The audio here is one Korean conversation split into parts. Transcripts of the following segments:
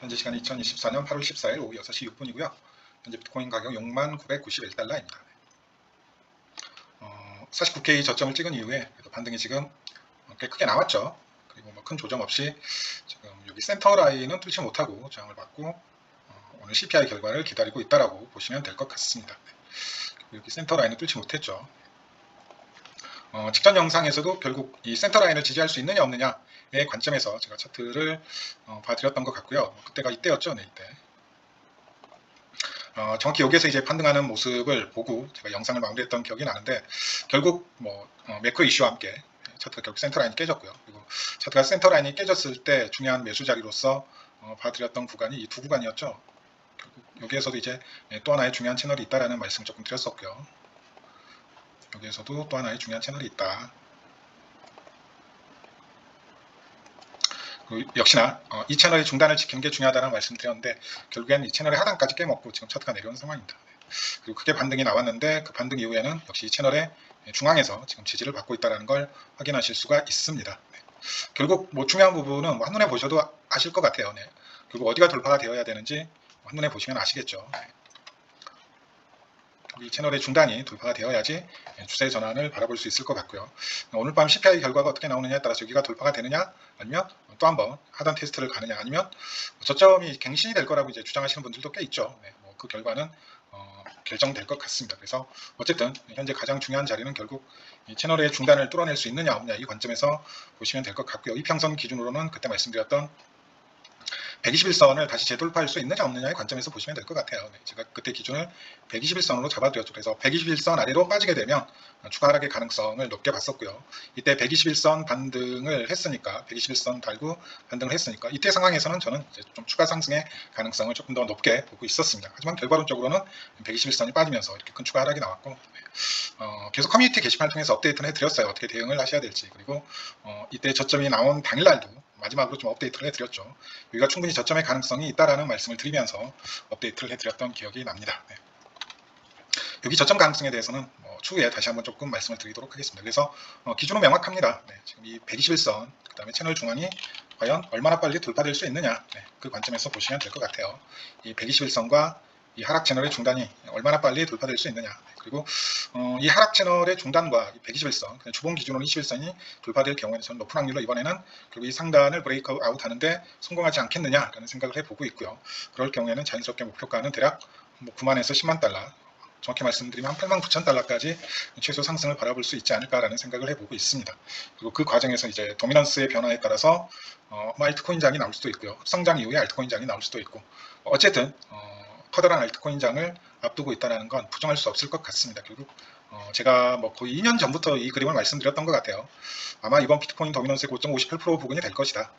현재 시간이 2024년 8월 14일 오후 6시 6분이고요. 현재 비트코인 가격 69,991달러입니다. 49K 저점을 찍은 이후에 반등이 지금 꽤 크게 나왔죠. 그리고 뭐 큰 조정 없이 지금 여기 센터 라인은 뚫지 못하고 저항을 받고 오늘 CPI 결과를 기다리고 있다라고 보시면 될 것 같습니다. 여기 센터 라인을 뚫지 못했죠. 직전 영상에서도 결국 이 센터 라인을 지지할 수 있느냐 없느냐의 관점에서 제가 차트를 봐드렸던 것 같고요. 그때가 이때였죠. 네, 이때. 정확히 여기에서 이제 판등하는 모습을 보고 제가 영상을 마무리했던 기억이 나는데 결국 뭐 매크로 이슈와 함께 차트가 결국 센터 라인이 깨졌고요. 그리고 차트가 센터 라인이 깨졌을 때 중요한 매수 자리로서 봐드렸던 구간이 이 두 구간이었죠. 결국 여기에서도 이제 또 하나의 중요한 채널이 있다라는 말씀을 조금 드렸었고요. 여기에서도 또 하나의 중요한 채널이 있다. 역시나 이 채널의 중단을 지키는 게 중요하다는 말씀을 드렸는데 결국엔 이 채널의 하단까지 깨먹고 지금 차트가 내려온 상황입니다. 그리고 크게 반등이 나왔는데 그 반등 이후에는 역시 이 채널의 중앙에서 지금 지지를 받고 있다는 걸 확인하실 수가 있습니다. 결국 뭐 중요한 부분은 뭐 한눈에 보셔도 아실 것 같아요. 결국 어디가 돌파가 되어야 되는지 한눈에 보시면 아시겠죠. 이 채널의 중단이 돌파가 되어야지 추세 전환을 바라볼 수 있을 것 같고요. 오늘 밤 CPI 결과가 어떻게 나오느냐에 따라서 여기가 돌파가 되느냐 아니면 또 한번 하단 테스트를 가느냐 아니면 저점이 갱신이 될 거라고 이제 주장하시는 분들도 꽤 있죠. 그 결과는 결정될 것 같습니다. 그래서 어쨌든 현재 가장 중요한 자리는 결국 이 채널의 중단을 뚫어낼 수 있느냐 없느냐 이 관점에서 보시면 될 것 같고요. 이평선 기준으로는 그때 말씀드렸던 121선을 다시 재돌파할 수 있느냐 없느냐의 관점에서 보시면 될 것 같아요. 제가 그때 기준을 121선으로 잡아드렸죠. 그래서 121선 아래로 빠지게 되면 추가 하락의 가능성을 높게 봤었고요. 이때 121선 반등을 했으니까 121선 달고 반등을 했으니까 이때 상황에서는 저는 이제 좀 추가 상승의 가능성을 조금 더 높게 보고 있었습니다. 하지만 결과론적으로는 121선이 빠지면서 이렇게 큰 추가 하락이 나왔고 계속 커뮤니티 게시판을 통해서 업데이트를 해드렸어요. 어떻게 대응을 하셔야 될지. 그리고 이때 저점이 나온 당일날도 마지막으로 좀 업데이트를 해드렸죠. 여기가 충분히 저점의 가능성이 있다라는 말씀을 드리면서 업데이트를 해드렸던 기억이 납니다. 여기 저점 가능성에 대해서는 추후에 다시 한번 조금 말씀을 드리도록 하겠습니다. 그래서 기준은 명확합니다. 지금 이 121선, 그 다음에 채널 중앙이 과연 얼마나 빨리 돌파될 수 있느냐, 그 관점에서 보시면 될 것 같아요. 이 121선과 이 하락 채널의 중단이 얼마나 빨리 돌파될 수 있느냐. 그리고 이 하락 채널의 중단과 121선, 주봉 기준으로 21선이 돌파될 경우에는 저는 높은 확률로 이번에는 결국 이 상단을 브레이크 아웃 하는데 성공하지 않겠느냐라는 생각을 해보고 있고요. 그럴 경우에는 자연스럽게 목표가는 대략 9만에서 10만 달러, 정확히 말씀드리면 한 89,000달러까지 최소 상승을 바라볼 수 있지 않을까라는 생각을 해보고 있습니다. 그리고 그 과정에서 이제 도미넌스의 변화에 따라서 알트코인장이 나올 수도 있고요. 흡성장 이후에 알트코인장이 나올 수도 있고 어쨌든 커다란 알트코인장을 앞두고 있다는 건 부정할 수 없을 것 같습니다. 결국 제가 뭐 거의 2년 전부터 이 그림을 말씀드렸던 것 같아요. 아마 이번 비트코인 도미넌스의 고점 58% 부근이 될 것이다.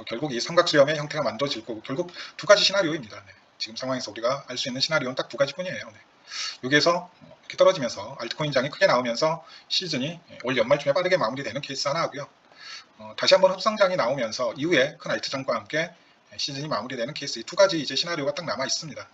결국 이 삼각수렴의 형태가 만들어질 거고 결국 두 가지 시나리오입니다. 지금 상황에서 우리가 알 수 있는 시나리오는 딱 두 가지뿐이에요. 여기에서 이렇게 떨어지면서 알트코인장이 크게 나오면서 시즌이 올 연말쯤에 빠르게 마무리되는 케이스 하나 하고요. 다시 한번 흡성장이 나오면서 이후에 큰 알트장과 함께 시즌이 마무리되는 케이스, 이 두 가지 이제 시나리오가 딱 남아 있습니다.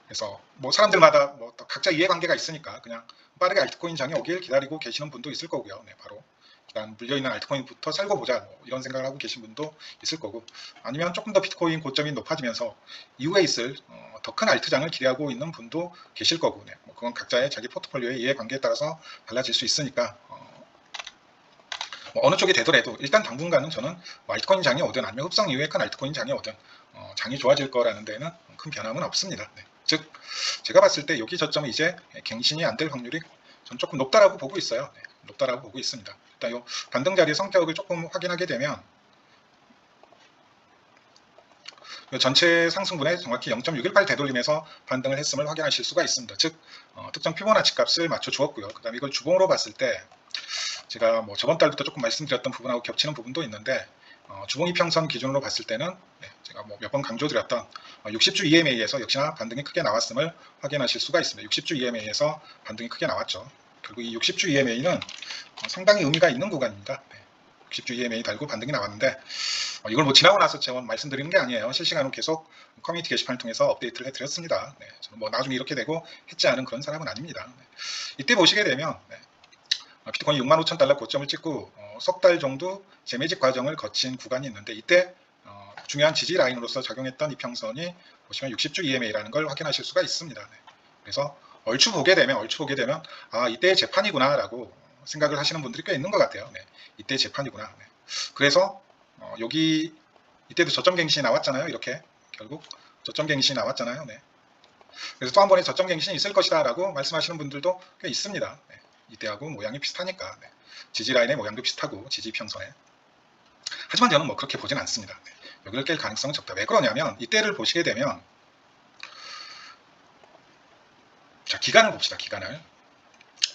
그래서 뭐 사람들마다 뭐 각자 이해관계가 있으니까 그냥 빠르게 알트코인장이 오길 기다리고 계시는 분도 있을 거고요. 바로 일단 물려있는 알트코인부터 살고 보자 뭐 이런 생각을 하고 계신 분도 있을 거고 아니면 조금 더 비트코인 고점이 높아지면서 이후에 있을 더 큰 알트장을 기대하고 있는 분도 계실 거고 뭐 그건 각자의 자기 포트폴리오의 이해관계에 따라서 달라질 수 있으니까 뭐 어느 쪽이 되더라도 일단 당분간은 저는 알트코인 장이 오든 아니면 흡성 이후에 큰 알트코인 장이 오든 장이 좋아질 거라는 데는 큰 변함은 없습니다. 즉 제가 봤을 때 여기 저점이 이제 갱신이 안 될 확률이 전 조금 높다라고 보고 있어요. 높다라고 보고 있습니다. 일단 이 반등 자리의 성격을 조금 확인하게 되면 전체 상승분의 정확히 0.618 되돌림에서 반등을 했음을 확인하실 수가 있습니다. 즉 특정 피보나치 값을 맞춰 주었고요. 그 다음에 이걸 주봉으로 봤을 때 제가 뭐 저번 달부터 조금 말씀드렸던 부분하고 겹치는 부분도 있는데 주봉 이평선 기준으로 봤을 때는 제가 뭐 몇 번 강조드렸던 60주 EMA에서 역시나 반등이 크게 나왔음을 확인하실 수가 있습니다. 60주 EMA에서 반등이 크게 나왔죠. 결국 이 60주 EMA는 상당히 의미가 있는 구간입니다. 60주 EMA 달고 반등이 나왔는데 이걸 뭐 지나고 나서 제가 말씀드리는 게 아니에요. 실시간으로 계속 커뮤니티 게시판을 통해서 업데이트를 해드렸습니다. 저는 뭐 나중에 이렇게 되고 했지 않은 그런 사람은 아닙니다. 이때 보시게 되면 비트코인이 65,000달러 고점을 찍고 석 달 정도 재매집 과정을 거친 구간이 있는데 이때 중요한 지지 라인으로서 작용했던 이평선이 보시면 60주 EMA라는 걸 확인하실 수가 있습니다. 네. 그래서 얼추 보게 되면 아, 이때의 재판이구나라고 생각을 하시는 분들이 꽤 있는 것 같아요. 네. 이때의 재판이구나. 네. 그래서 여기 이때도 저점 갱신이 나왔잖아요. 이렇게 결국 저점 갱신이 나왔잖아요. 네. 그래서 또 한 번의 저점 갱신이 있을 것이다 라고 말씀하시는 분들도 꽤 있습니다. 네. 이때하고 모양이 비슷하니까. 네. 지지 라인의 모양도 비슷하고 지지 평선에. 하지만 저는 뭐 그렇게 보진 않습니다. 네. 여기를 깰 가능성은 적다. 왜 그러냐면 이때를 보시게 되면 자, 기간을 봅시다. 기간을.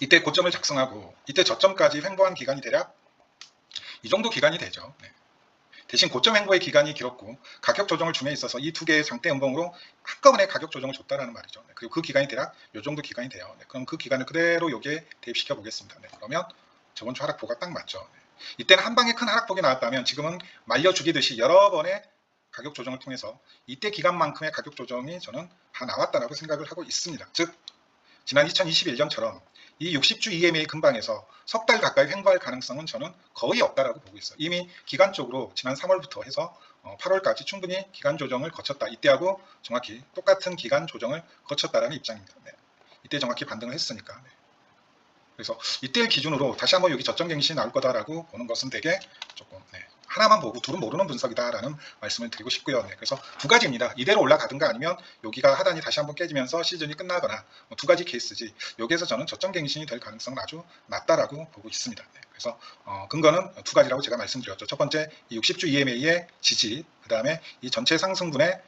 이때 고점을 작성하고 이때 저점까지 횡보한 기간이 대략 이 정도 기간이 되죠. 네. 대신 고점 횡보의 기간이 길었고 가격 조정을 줌에 있어서 이 두 개의 장대 음봉으로 한꺼번에 가격 조정을 줬다라는 말이죠. 네. 그리고 그 기간이 대략 이 정도 기간이 돼요. 네. 그럼 그 기간을 그대로 여기에 대입시켜 보겠습니다. 네. 그러면 저번 주 하락폭가 딱 맞죠. 네. 이때는 한 방에 큰 하락폭이 나왔다면 지금은 말려 죽이듯이 여러 번의 가격 조정을 통해서 이때 기간만큼의 가격 조정이 저는 다 나왔다라고 생각을 하고 있습니다. 즉 지난 2021년처럼 이 60주 EMA 근방에서 석 달 가까이 횡보할 가능성은 저는 거의 없다라고 보고 있어요. 이미 기간적으로 지난 3월부터 해서 8월까지 충분히 기간 조정을 거쳤다. 이때하고 정확히 똑같은 기간 조정을 거쳤다라는 입장입니다. 네. 이때 정확히 반등을 했으니까. 네. 그래서 이때를 기준으로 다시 한번 여기 저점 갱신이 나올 거다라고 보는 것은 되게 조금 하나만 보고 둘은 모르는 분석이다라는 말씀을 드리고 싶고요. 네, 그래서 두 가지입니다. 이대로 올라가든가 아니면 여기가 하단이 다시 한번 깨지면서 시즌이 끝나거나 두 가지 케이스지 여기에서 저는 저점 갱신이 될 가능성은 아주 낮다라고 보고 있습니다. 네, 그래서 근거는 두 가지라고 제가 말씀드렸죠. 첫 번째 이 60주 EMA의 지지, 그 다음에 이 전체 상승분의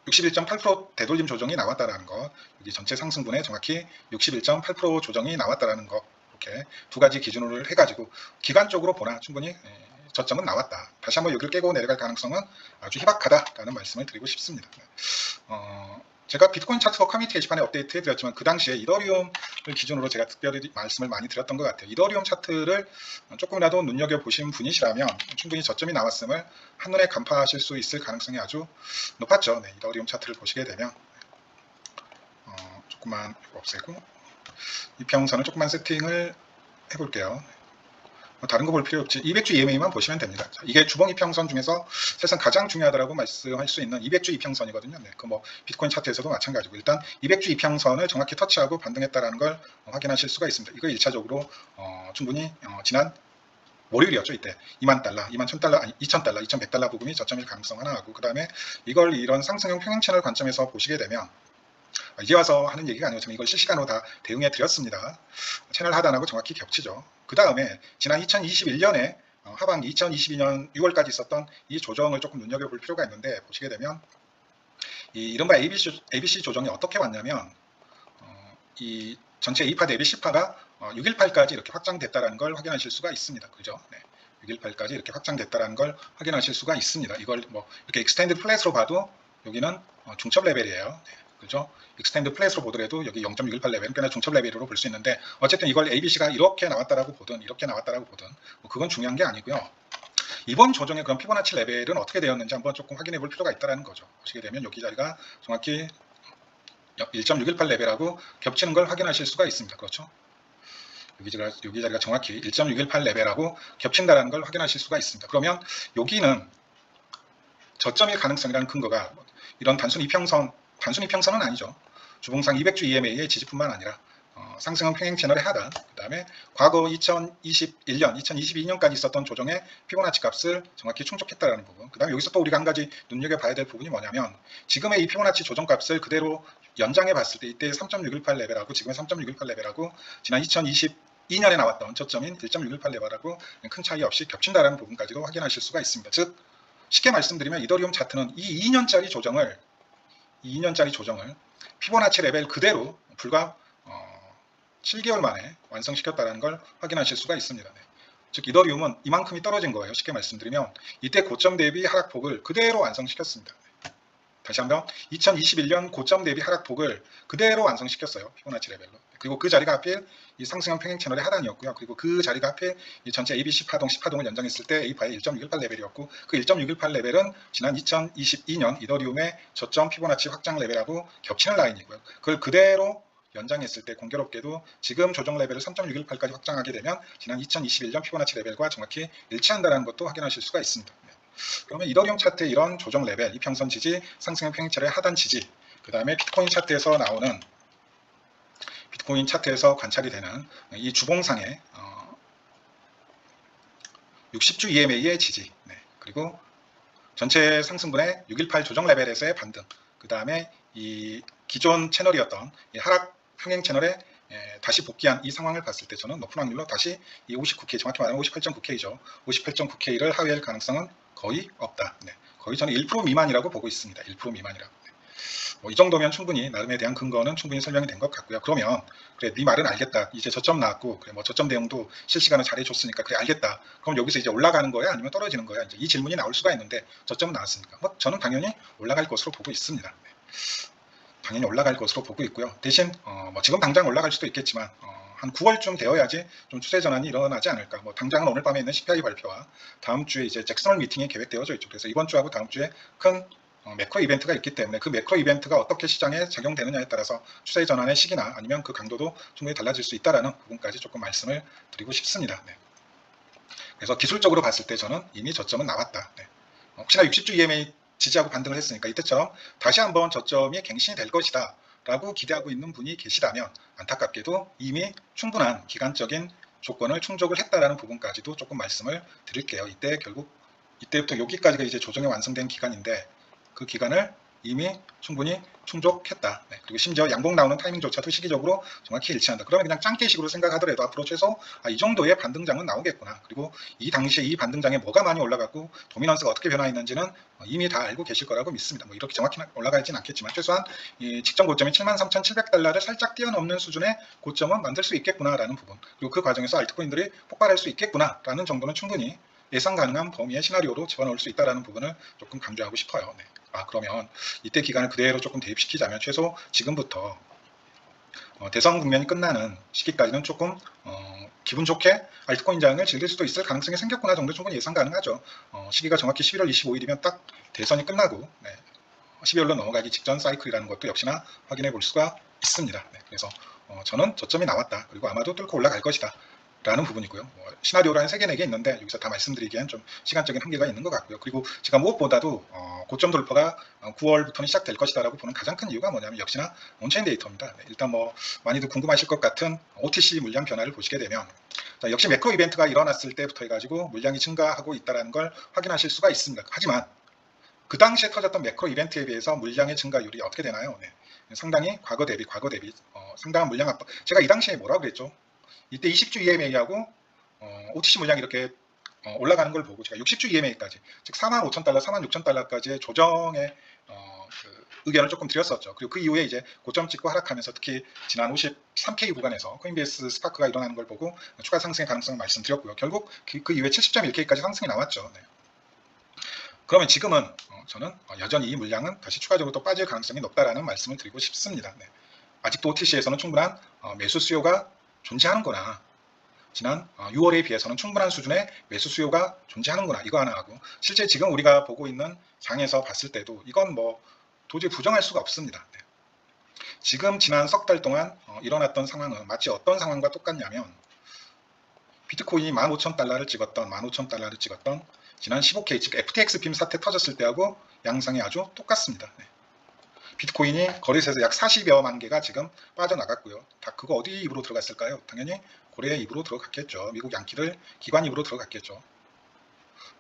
61.8% 되돌림 조정이 나왔다라는 것, 여기 전체 상승분에 정확히 61.8% 조정이 나왔다라는 것, 이렇게 두 가지 기준으로 해가지고 기간적으로 보나 충분히 저점은 나왔다. 다시 한번 여기를 깨고 내려갈 가능성은 아주 희박하다라는 말씀을 드리고 싶습니다. 제가 비트코인 차트와 커뮤니티 게시판에 업데이트 해드렸지만 그 당시에 이더리움을 기준으로 제가 특별히 말씀을 많이 드렸던 것 같아요. 이더리움 차트를 조금이라도 눈여겨보신 분이시라면 충분히 저점이 나왔음을 한눈에 간파하실 수 있을 가능성이 아주 높았죠. 네, 이더리움 차트를 보시게 되면 조금만 없애고 이평선을 조금만 세팅을 해볼게요. 다른 거 볼 필요 없지. 200주 EMA만 보시면 됩니다. 이게 주봉 이평선 중에서 사실상 가장 중요하다고 말씀할 수 있는 200주 이평선이거든요. 네, 그 뭐 비트코인 차트에서도 마찬가지고 일단 200주 이평선을 정확히 터치하고 반등했다라는 걸 확인하실 수가 있습니다. 이거 1차적으로 충분히 지난 월요일이었죠. 이때 2만 달러, 2만 1000달러, 아니 2000달러, 2100달러 부분이 저점일 가능성 하나 하고 그 다음에 이걸 이런 상승형 평행 채널 관점에서 보시게 되면 이제 와서 하는 얘기가 아니고 지금 이걸 실시간으로 다 대응해 드렸습니다. 채널 하단하고 정확히 겹치죠. 그 다음에 지난 2021년에 하반기 2022년 6월까지 있었던 이 조정을 조금 눈여겨볼 필요가 있는데 보시게 되면 이 이른바 ABC 조정이 어떻게 왔냐면 이 전체 2파 대비 10파가 618까지 이렇게 확장됐다는 걸 확인하실 수가 있습니다. 그죠? 네. 618까지 이렇게 확장됐다는 걸 확인하실 수가 있습니다. 이걸 뭐 이렇게 익스텐드 플랫으로 봐도 여기는 중첩 레벨이에요. 네. 그죠? 익스텐드 플랫으로 보더라도 여기 0.618 레벨은 꽤나 중첩 레벨으로 볼 수 있는데 어쨌든 이걸 ABC가 이렇게 나왔다라고 보든 이렇게 나왔다라고 보든 뭐 그건 중요한 게 아니고요. 이번 조정의 그런 피보나치 레벨은 어떻게 되었는지 한번 조금 확인해 볼 필요가 있다는 거죠. 보시게 되면 여기 자리가 정확히 1.618 레벨하고 겹치는 걸 확인하실 수가 있습니다. 그렇죠? 여기 자리가 정확히 1.618 레벨하고 겹친다는 걸 확인하실 수가 있습니다. 그러면 여기는 저점일 가능성이라는 근거가 이런 단순 이평선은 아니죠. 주봉상 200주 EMA의 지지뿐만 아니라 상승형 평행 채널의 하단, 그 다음에 과거 2021년, 2022년까지 있었던 조정의 피보나치 값을 정확히 충족했다라는 부분. 그 다음에 여기서 또 우리가 한 가지 눈여겨봐야 될 부분이 뭐냐면 지금의 이 피보나치 조정 값을 그대로 연장해 봤을 때 이때 3.618 레벨하고 지금의 3.618 레벨하고 지난 2022년에 나왔던 저점인 1.618 레벨하고 큰 차이 없이 겹친다라는 부분까지도 확인하실 수가 있습니다. 즉 쉽게 말씀드리면 이더리움 차트는 이 2년짜리 조정을 피보나치 레벨 그대로 불과 7개월 만에 완성시켰다는 걸 확인하실 수가 있습니다. 네. 즉 이더리움은 이만큼이 떨어진 거예요. 쉽게 말씀드리면 이때 고점 대비 하락폭을 그대로 완성시켰습니다. 네. 다시 한번 2021년 고점 대비 하락폭을 그대로 완성시켰어요. 피보나치 레벨로. 그리고 그 자리가 하필 이 상승형 평행 채널의 하단이었고요. 그리고 그 자리가 하필 이 전체 ABC 파동, 10파동을 연장했을 때 A파의 1.618 레벨이었고 그 1.618 레벨은 지난 2022년 이더리움의 저점 피보나치 확장 레벨하고 겹치는 라인이고요. 그걸 그대로 연장했을 때 공교롭게도 지금 조정 레벨을 3.618까지 확장하게 되면 지난 2021년 피보나치 레벨과 정확히 일치한다는 것도 확인하실 수가 있습니다. 그러면 이더리움 차트의 이런 조정 레벨, 이평선 지지, 상승형 평행철의 하단 지지, 그 다음에 비트코인 차트에서 나오는 비트코인 차트에서 관찰이 되는 이 주봉상의 60주 EMA의 지지, 그리고 전체 상승분의 618 조정 레벨에서의 반등, 그 다음에 이 기존 채널이었던 이 하락 평행 채널에 다시 복귀한 이 상황을 봤을 때 저는 높은 확률로 다시 이 59K, 정확히 말하면 58.9K죠. 58.9K를 하회할 가능성은 거의 없다. 거의 저는 1% 미만이라고 보고 있습니다. 1% 미만이라고. 이 정도면 충분히 나름에 대한 근거는 충분히 설명이 된 것 같고요. 그러면 그래 네 말은 알겠다. 이제 저점 나왔고 그래 뭐 저점 대응도 실시간으로 잘해줬으니까 그래 알겠다. 그럼 여기서 이제 올라가는 거야 아니면 떨어지는 거야? 이제 이 질문이 나올 수가 있는데 저점은 나왔으니까 뭐 저는 당연히 올라갈 것으로 보고 있습니다. 당연히 올라갈 것으로 보고 있고요. 대신 뭐 지금 당장 올라갈 수도 있겠지만 한 9월쯤 되어야지 좀 추세 전환이 일어나지 않을까. 뭐 당장은 오늘 밤에 있는 CPI 발표와 다음 주에 이제 잭슨홀 미팅이 계획되어져 있죠. 그래서 이번 주하고 다음 주에 큰 매크로 이벤트가 있기 때문에 그 매크로 이벤트가 어떻게 시장에 작용되느냐에 따라서 추세 전환의 시기나 아니면 그 강도도 충분히 달라질 수 있다라는 부분까지 조금 말씀을 드리고 싶습니다. 그래서 기술적으로 봤을 때 저는 이미 저점은 나왔다. 혹시나 60주 EMA 지지하고 반등을 했으니까 이때처럼 다시 한번 저점이 갱신이 될 것이다 라고 기대하고 있는 분이 계시다면 안타깝게도 이미 충분한 기간적인 조건을 충족을 했다라는 부분까지도 조금 말씀을 드릴게요. 이때부터 여기까지가 이제 조정이 완성된 기간인데 그 기간을 이미 충분히 충족했다. 그리고 심지어 양봉 나오는 타이밍조차도 시기적으로 정확히 일치한다. 그러면 그냥 짱깨식으로 생각하더라도 앞으로 최소 이 정도의 반등장은 나오겠구나. 그리고 이 당시에 이 반등장에 뭐가 많이 올라갔고 도미넌스가 어떻게 변화했는지는 이미 다 알고 계실 거라고 믿습니다. 뭐 이렇게 정확히 올라가지는 않겠지만 최소한 이 직전 고점이 73,700달러를 살짝 뛰어넘는 수준의 고점은 만들 수 있겠구나라는 부분. 그리고 그 과정에서 알트코인들이 폭발할 수 있겠구나라는 정도는 충분히 예상 가능한 범위의 시나리오로 집어넣을 수 있다는 부분을 조금 강조하고 싶어요. 그러면 이때 기간을 그대로 조금 대입시키자면 최소 지금부터 대선 국면이 끝나는 시기까지는 조금 기분 좋게 알트코인장을 즐길 수도 있을 가능성이 생겼구나 정도 충분히 예상 가능하죠. 시기가 정확히 11월 25일이면 딱 대선이 끝나고 12월로 넘어가기 직전 사이클이라는 것도 역시나 확인해 볼 수가 있습니다. 그래서 저는 저점이 나왔다. 그리고 아마도 뚫고 올라갈 것이다. 라는 부분이고요. 시나리오라는 3개, 4개 있는데 여기서 다 말씀드리기엔 좀 시간적인 한계가 있는 것 같고요. 그리고 제가 무엇보다도 고점 돌파가 9월부터는 시작될 것이다 라고 보는 가장 큰 이유가 뭐냐면 역시나 온체인 데이터입니다. 일단 뭐 많이들 궁금하실 것 같은 OTC 물량 변화를 보시게 되면 역시 매크로 이벤트가 일어났을 때부터 해가지고 물량이 증가하고 있다는 걸 확인하실 수가 있습니다. 하지만 그 당시에 터졌던 매크로 이벤트에 비해서 물량의 증가율이 어떻게 되나요? 상당히 과거 대비 상당한 물량 압박. 제가 이 당시에 뭐라고 그랬죠? 이때 20주 EMA하고 OTC 물량이 이렇게 올라가는 걸 보고 제가 60주 EMA까지 즉 45,000달러, 46,000달러까지의 조정의 그 의견을 조금 드렸었죠. 그리고 그 이후에 이제 고점 찍고 하락하면서 특히 지난 53K 구간에서 코인베이스 스파크가 일어나는 걸 보고 추가 상승의 가능성을 말씀드렸고요. 결국 그 이후에 70.1K까지 상승이 나왔죠. 그러면 지금은 저는 여전히 이 물량은 다시 추가적으로 또 빠질 가능성이 높다라는 말씀을 드리고 싶습니다. 아직도 OTC에서는 충분한 매수 수요가 존재하는구나. 지난 6월에 비해서는 충분한 수준의 매수 수요가 존재하는구나. 이거 하나 하고 실제 지금 우리가 보고 있는 장에서 봤을 때도 이건 뭐 도저히 부정할 수가 없습니다. 지금 지난 석 달 동안 일어났던 상황은 마치 어떤 상황과 똑같냐면 비트코인이 15,000달러를 찍었던 지난 15K 즉 FTX 빔 사태 터졌을 때하고 양상이 아주 똑같습니다. 비트코인이 거래소에서 약 40여만 개가 지금 빠져나갔고요. 다 그거 어디 입으로 들어갔을까요? 당연히 고래의 입으로 들어갔겠죠. 미국 양키들 기관 입으로 들어갔겠죠.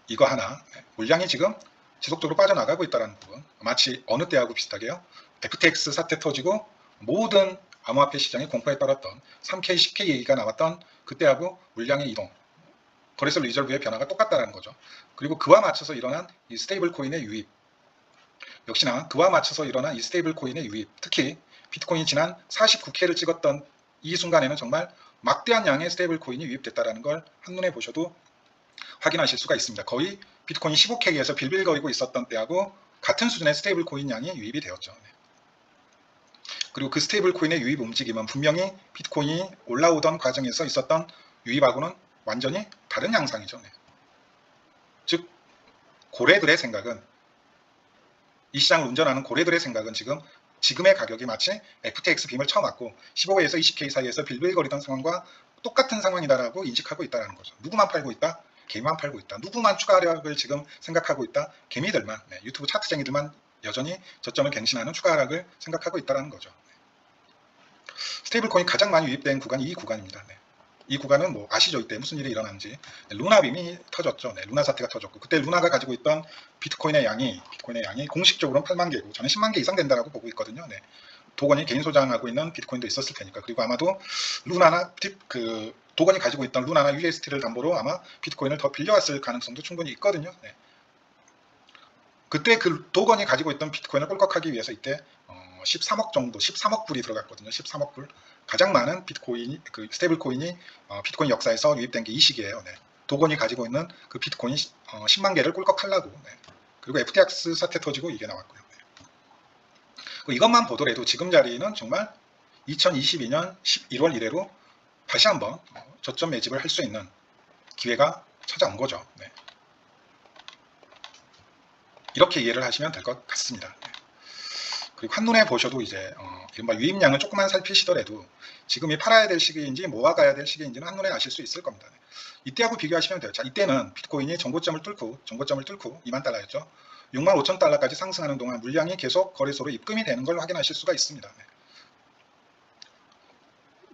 이거 하나. 물량이 지금 지속적으로 빠져나가고 있다는 부분. 마치 어느 때하고 비슷하게요. FTX 사태 터지고 모든 암호화폐 시장이 공포에 떨었던 3K, 10K 얘기가 나왔던 그때하고 물량의 이동. 거래소 리저브의 변화가 똑같다는 거죠. 그리고 그와 맞춰서 일어난 이 스테이블 코인의 유입. 역시나 그와 맞춰서 일어난 이 스테이블 코인의 유입, 특히 비트코인이 지난 49K를 찍었던 이 순간에는 정말 막대한 양의 스테이블 코인이 유입됐다는 걸 한눈에 보셔도 확인하실 수가 있습니다. 거의 비트코인이 15K에서 빌빌거리고 있었던 때하고 같은 수준의 스테이블 코인 양이 유입이 되었죠. 그리고 그 스테이블 코인의 유입 움직임은 분명히 비트코인이 올라오던 과정에서 있었던 유입하고는 완전히 다른 양상이죠. 즉 고래들의 생각은 이 시장을 운전하는 고래들의 생각은 지금의 가격이 마치 FTX 빔을 쳐맞고 15에서 20K 사이에서 빌빌거리던 상황과 똑같은 상황이다라고 인식하고 있다는 거죠. 누구만 팔고 있다? 개미만 팔고 있다. 누구만 추가하락을 지금 생각하고 있다? 개미들만, 유튜브 차트쟁이들만 여전히 저점을 갱신하는 추가하락을 생각하고 있다는 거죠. 스테이블 코인 가장 많이 유입된 구간이 이 구간입니다. 이 구간은 뭐 아시죠? 이때 무슨 일이 일어났는지. 루나빔이 터졌죠. 루나 사태가 터졌고, 그때 루나가 가지고 있던 비트코인의 양이 공식적으로는 8만 개고 저는 10만 개 이상 된다라고 보고 있거든요. 도건이 개인 소장하고 있는 비트코인도 있었을 테니까. 그리고 아마도 루나나 도건이 가지고 있던 루나나 USDT를 담보로 아마 비트코인을 더 빌려왔을 가능성도 충분히 있거든요. 그때 그 도건이 가지고 있던 비트코인을 꿀꺽하기 위해서 이때 13억 정도, 13억 불이 들어갔거든요. 13억 불. 가장 많은 비트코인이, 스테이블 코인이 비트코인 역사에서 유입된 게 이 시기예요. 도건이 가지고 있는 그 비트코인 10만 개를 꿀꺽하려고. 그리고 FTX 사태 터지고 이게 나왔고요. 이것만 보더라도 지금 자리는 정말 2022년 11월 이래로 다시 한번 저점 매집을 할 수 있는 기회가 찾아온 거죠. 이렇게 이해를 하시면 될 것 같습니다. 그리고 한눈에 보셔도 이제 이른바 유입량을 조금만 살피시더라도 지금이 팔아야 될 시기인지 모아가야 될 시기인지는 한눈에 아실 수 있을 겁니다. 이때하고 비교하시면 돼요. 자, 이때는 비트코인이 전고점을 뚫고 2만 달러였죠. 6만 5천 달러까지 상승하는 동안 물량이 계속 거래소로 입금이 되는 걸 확인하실 수가 있습니다.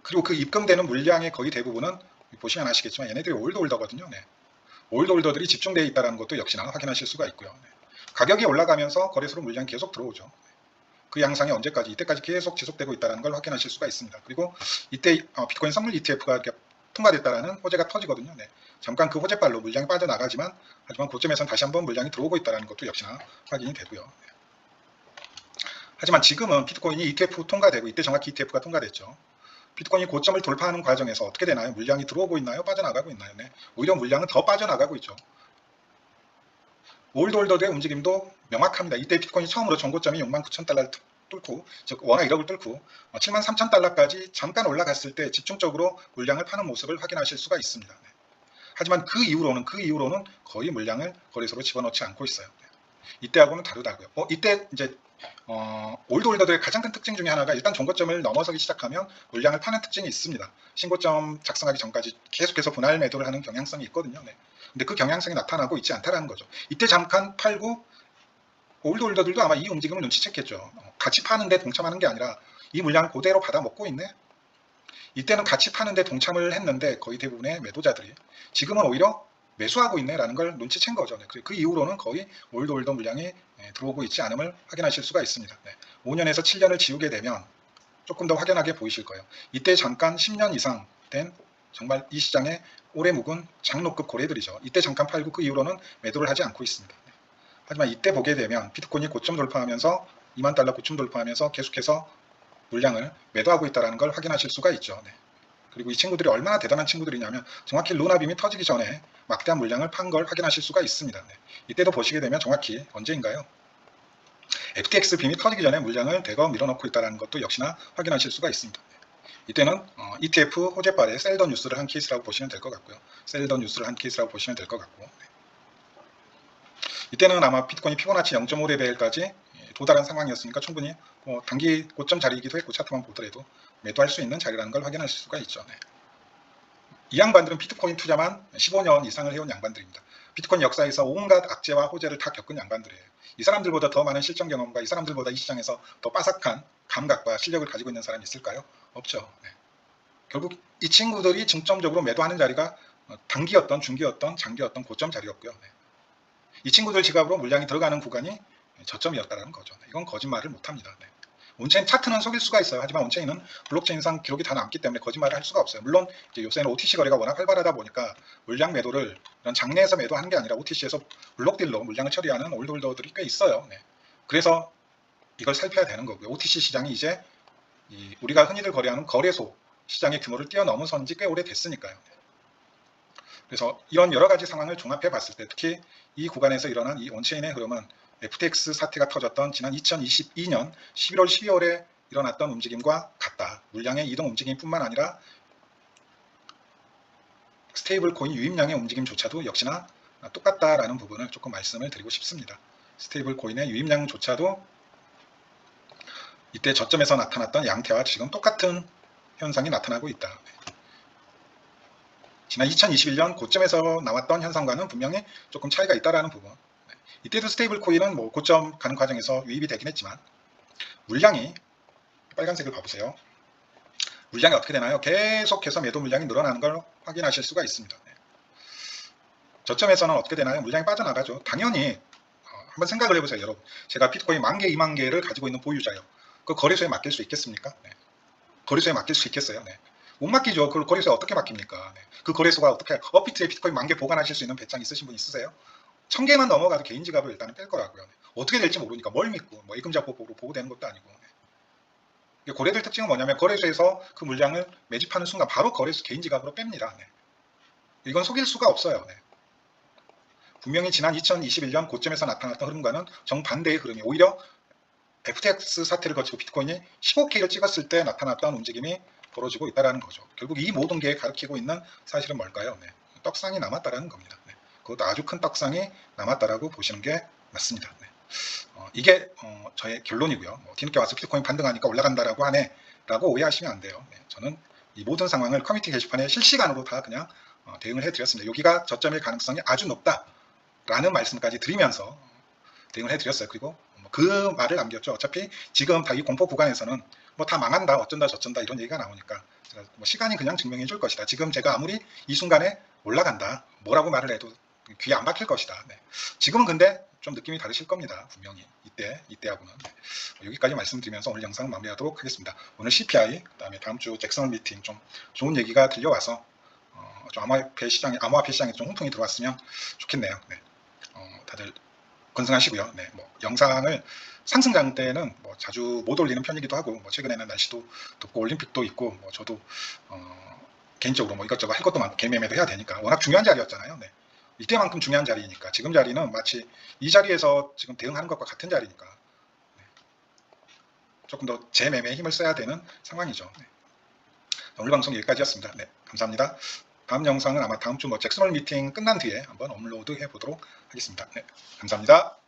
그리고 그 입금되는 물량의 거의 대부분은 보시면 아시겠지만 얘네들이 올드홀더거든요. 올드홀더들이 집중되어 있다는 것도 역시나 확인하실 수가 있고요. 가격이 올라가면서 거래소로 물량이 계속 들어오죠. 그 양상이 언제까지, 이때까지 계속 지속되고 있다는 걸 확인하실 수가 있습니다. 그리고 이때 비트코인 선물 ETF가 통과됐다라는 호재가 터지거든요. 잠깐 그 호재발로 물량이 빠져나가지만 하지만 고점에서는 다시 한번 물량이 들어오고 있다는 것도 역시나 확인이 되고요. 하지만 지금은 비트코인이 ETF 통과되고 이때 정확히 ETF가 통과됐죠. 비트코인이 고점을 돌파하는 과정에서 어떻게 되나요? 물량이 들어오고 있나요? 빠져나가고 있나요? 오히려 물량은 더 빠져나가고 있죠. 올드홀더들의 움직임도 명확합니다. 이때 비트코인이 처음으로 전고점이 6만 9천 달러를 뚫고, 즉 원화 1억을 뚫고 7만 3천 달러까지 잠깐 올라갔을 때 집중적으로 물량을 파는 모습을 확인하실 수가 있습니다. 하지만 그 이후로는 거의 물량을 거래소로 집어넣지 않고 있어요. 이때하고는 다르다고요. 이때 이제 올드홀더들의 가장 큰 특징 중에 하나가 일단 전고점을 넘어서기 시작하면 물량을 파는 특징이 있습니다. 신고점 작성하기 전까지 계속해서 분할 매도를 하는 경향성이 있거든요. 근데 그 경향성이 나타나고 있지 않다는 거죠. 이때 잠깐 팔고 올드홀더들도 아마 이 움직임을 눈치챘겠죠. 같이 파는데 동참하는 게 아니라 이 물량을 그대로 받아 먹고 있네. 이때는 같이 파는데 동참을 했는데 거의 대부분의 매도자들이 지금은 오히려 매수하고 있네라는 걸 눈치챈 거죠. 그 이후로는 거의 올드홀더 물량이 들어오고 있지 않음을 확인하실 수가 있습니다. 5년에서 7년을 지우게 되면 조금 더 확연하게 보이실 거예요. 이때 잠깐 10년 이상 된 정말 이 시장에 오래 묵은 장로급 고래들이죠. 이때 잠깐 팔고 그 이후로는 매도를 하지 않고 있습니다. 하지만 이때 보게 되면 비트코인이 고점 돌파하면서 2만 달러 고점 돌파하면서 계속해서 물량을 매도하고 있다는 걸 확인하실 수가 있죠. 그리고 이 친구들이 얼마나 대단한 친구들이냐면 정확히 루나빔이 터지기 전에 막대한 물량을 판 걸 확인하실 수가 있습니다. 이때도 보시게 되면 정확히 언제인가요? FTX 빔이 터지기 전에 물량을 대거 밀어넣고 있다는 것도 역시나 확인하실 수가 있습니다. 이때는 ETF 호재발의 셀더 뉴스를 한 케이스라고 보시면 될 것 같고요. 이때는 아마 비트코인이 피보나치 0.5레벨까지 도달한 상황이었으니까 충분히 단기 고점 자리이기도 했고 차트만 보더라도 매도할 수 있는 자리라는 걸 확인하실 수가 있죠. 이 양반들은 비트코인 투자만 15년 이상을 해온 양반들입니다. 비트코인 역사에서 온갖 악재와 호재를 다 겪은 양반들이에요. 이 사람들보다 더 많은 실전 경험과 이 사람들보다 이 시장에서 더 빠삭한 감각과 실력을 가지고 있는 사람이 있을까요? 없죠. 결국 이 친구들이 중점적으로 매도하는 자리가 단기였던, 중기였던, 장기였던 고점 자리였고요. 이 친구들 지갑으로 물량이 들어가는 구간이 저점이었다는 거죠. 이건 거짓말을 못합니다. 온체인 차트는 속일 수가 있어요. 하지만 온체인은 블록체인상 기록이 다 남기 때문에 거짓말을 할 수가 없어요. 물론 이제 요새는 OTC 거래가 워낙 활발하다 보니까 물량 매도를 이런 장내에서 매도하는 게 아니라 OTC에서 블록딜로 물량을 처리하는 올드홀더들이 꽤 있어요. 그래서 이걸 살펴야 되는 거고요. OTC 시장이 이제 우리가 흔히들 거래하는 거래소 시장의 규모를 뛰어넘어선 지 꽤 오래됐으니까요. 그래서 이런 여러 가지 상황을 종합해 봤을 때 특히 이 구간에서 일어난 이 온체인의 흐름은 FTX 사태가 터졌던 지난 2022년 11월 12월에 일어났던 움직임과 같다. 물량의 이동 움직임뿐만 아니라 스테이블 코인 유입량의 움직임조차도 역시나 똑같다라는 부분을 조금 말씀을 드리고 싶습니다. 스테이블 코인의 유입량조차도 이때 저점에서 나타났던 양태와 지금 똑같은 현상이 나타나고 있다. 지난 2021년 고점에서 나왔던 현상과는 분명히 조금 차이가 있다라는 부분. 이때도 스테이블 코인은 뭐 고점 가는 과정에서 유입이 되긴 했지만 물량이 빨간색을 봐보세요. 물량이 어떻게 되나요? 계속해서 매도 물량이 늘어나는 걸 확인하실 수가 있습니다. 저점에서는 어떻게 되나요? 물량이 빠져나가죠. 당연히 한번 생각을 해보세요, 여러분. 제가 비트코인 10,000개, 20,000개를 가지고 있는 보유자요. 그 거래소에 맡길 수 있겠습니까? 네. 거래소에 맡길 수 있겠어요? 네. 못 맡기죠. 그걸 거래소에 어떻게 맡깁니까? 네. 그 거래소가 어떻게 업비트에 비트코인 10,000개 보관하실 수 있는 배짱 있으신 분 있으세요? 1,000개만 넘어가도 개인 지갑을 일단은 뺄 거라고요. 네. 어떻게 될지 모르니까 뭘 믿고 뭐 예금자법으로 보호되는 것도 아니고. 네. 거래될 특징은 뭐냐면 거래소에서 그 물량을 매집하는 순간 바로 거래소 개인 지갑으로 뺍니다. 네. 이건 속일 수가 없어요. 네. 분명히 지난 2021년 고점에서 나타났던 흐름과는 정반대의 흐름이 오히려 FTX 사태를 거치고 비트코인이 15K를 찍었을 때 나타났던 움직임이 벌어지고 있다는 거죠. 결국 이 모든 게 가리키고 있는 사실은 뭘까요? 네. 떡상이 남았다는 겁니다. 네. 그것도 아주 큰 떡상이 남았다라고 보시는 게 맞습니다. 네. 이게 저의 결론이고요. 뒤늦게 와서 비트코인 반등하니까 올라간다라고 하네 라고 오해하시면 안 돼요. 네. 저는 이 모든 상황을 커뮤니티 게시판에 실시간으로 다 그냥 대응을 해드렸습니다. 여기가 저점일 가능성이 아주 높다 라는 말씀까지 드리면서 대응을 해드렸어요. 그리고 그 말을 남겼죠. 어차피 지금 다 이 공포 구간에서는 뭐 다 망한다, 어쩐다, 저쩐다 이런 얘기가 나오니까 제가 뭐 시간이 그냥 증명해 줄 것이다. 지금 제가 아무리 이 순간에 올라간다, 뭐라고 말을 해도 귀에 안 박힐 것이다. 네. 지금은 근데 좀 느낌이 다르실 겁니다. 분명히 이때하고는. 네. 여기까지 말씀드리면서 오늘 영상은 마무리하도록 하겠습니다. 오늘 CPI, 그다음에 다음 주 잭슨홀 미팅 좀 좋은 얘기가 들려와서 좀 암호화폐 시장에 좀 홍풍이 들어왔으면 좋겠네요. 네. 다들 건승하시고요. 네, 뭐 영상을 상승장 때는 뭐 자주 못 올리는 편이기도 하고, 뭐 최근에는 날씨도 덥고 올림픽도 있고, 뭐 저도 개인적으로 뭐 이것저것 할 것도 많고 개매매도 해야 되니까 워낙 중요한 자리였잖아요. 네. 이때만큼 중요한 자리니까 지금 자리는 마치 이 자리에서 지금 대응하는 것과 같은 자리니까 네. 조금 더 재매매에 힘을 써야 되는 상황이죠. 네. 오늘 방송 여기까지였습니다. 네, 감사합니다. 다음 영상은 아마 다음 주 뭐 잭슨홀 미팅 끝난 뒤에 한번 업로드 해보도록 하겠습니다. 네, 감사합니다.